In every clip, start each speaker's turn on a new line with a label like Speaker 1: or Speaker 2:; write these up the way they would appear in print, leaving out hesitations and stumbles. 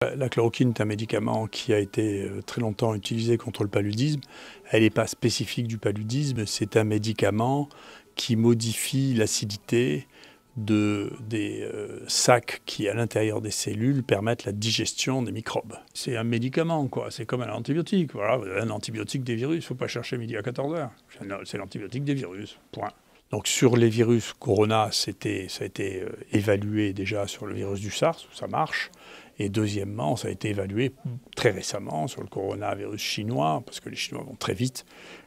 Speaker 1: La chloroquine est un médicament qui a été très longtemps utilisé contre le paludisme. Elle n'est pas spécifique du paludisme, c'est un médicament qui modifie l'acidité des sacs qui, à l'intérieur des cellules, permettent la digestion des microbes. C'est un médicament, quoi. C'est comme un antibiotique. Voilà, vous avez un antibiotique des virus, il ne faut pas chercher midi à 14 h. C'est l'antibiotique des virus, point. Donc sur les virus corona, ça a été évalué déjà sur le virus du SARS, où ça marche. Et deuxièmement, ça a été évalué très récemment sur le coronavirus chinois, parce que les Chinois vont très vite.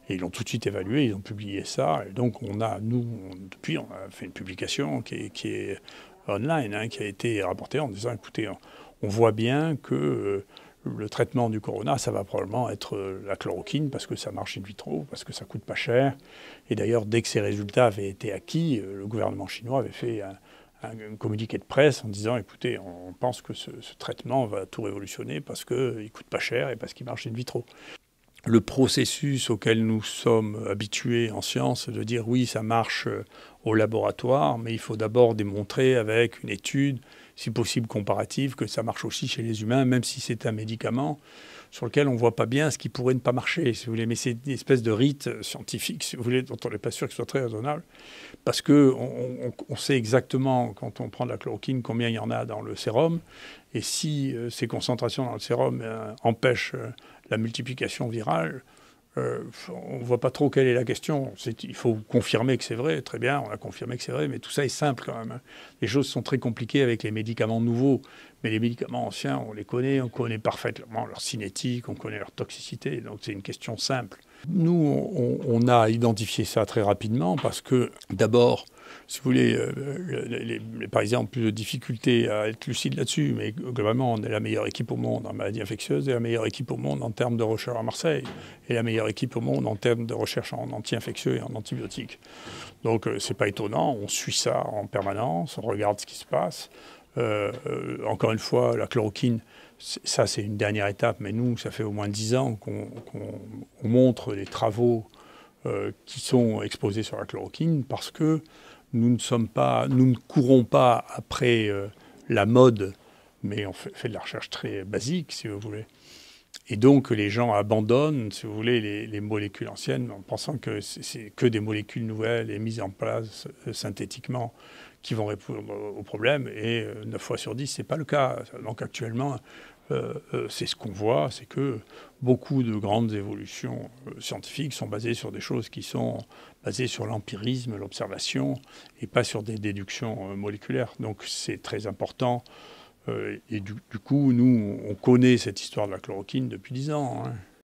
Speaker 1: Et ils l'ont tout de suite évalué, ils ont publié ça. Et donc depuis, on a fait une publication qui est online, hein, qui a été rapportée en disant, écoutez, on voit bien que le traitement du corona, ça va probablement être la chloroquine, parce que ça marche in vitro, parce que ça coûte pas cher. Et d'ailleurs, dès que ces résultats avaient été acquis, le gouvernement chinois avait fait un communiqué de presse en disant, écoutez, on pense que ce traitement va tout révolutionner parce qu'il ne coûte pas cher et parce qu'il marche in vitro. Le processus auquel nous sommes habitués en science, de dire oui, ça marche au laboratoire, mais il faut d'abord démontrer avec une étude, si possible comparative, que ça marche aussi chez les humains, même si c'est un médicament sur lequel on ne voit pas bien ce qui pourrait ne pas marcher, si vous voulez. Mais c'est une espèce de rite scientifique, si vous voulez, dont on n'est pas sûr qu'il soit très raisonnable, parce qu'on sait exactement, quand on prend de la chloroquine, combien il y en a dans le sérum, et si ces concentrations dans le sérum empêchent la multiplication virale, on ne voit pas trop quelle est la question. Il faut confirmer que c'est vrai, très bien, on a confirmé que c'est vrai, mais tout ça est simple quand même. Les choses sont très compliquées avec les médicaments nouveaux, mais les médicaments anciens, on connaît parfaitement leur cinétique, on connaît leur toxicité, donc c'est une question simple. Nous, on a identifié ça très rapidement parce que, d'abord, si vous voulez, les Parisiens ont plus de difficultés à être lucides là-dessus, mais globalement, on est la meilleure équipe au monde en maladies infectieuses et la meilleure équipe au monde en termes de recherche à Marseille et la meilleure équipe au monde en termes de recherche en anti-infectieux et en antibiotiques. Donc, c'est pas étonnant, on suit ça en permanence, on regarde ce qui se passe. Encore une fois, la chloroquine, ça c'est une dernière étape, mais nous, ça fait au moins 10 ans qu'on montre les travaux qui sont exposés sur la chloroquine parce que nous ne courons pas après la mode, mais on fait de la recherche très basique, si vous voulez. Et donc les gens abandonnent, si vous voulez, les molécules anciennes en pensant que c'est que des molécules nouvelles et mises en place synthétiquement qui vont répondre au problème. Et 9 fois sur 10, ce n'est pas le cas. Donc actuellement, c'est ce qu'on voit, c'est que beaucoup de grandes évolutions scientifiques sont basées sur des choses qui sont basées sur l'empirisme, l'observation, et pas sur des déductions moléculaires. Donc c'est très important. Et du coup, nous, on connaît cette histoire de la chloroquine depuis 10 ans. Hein.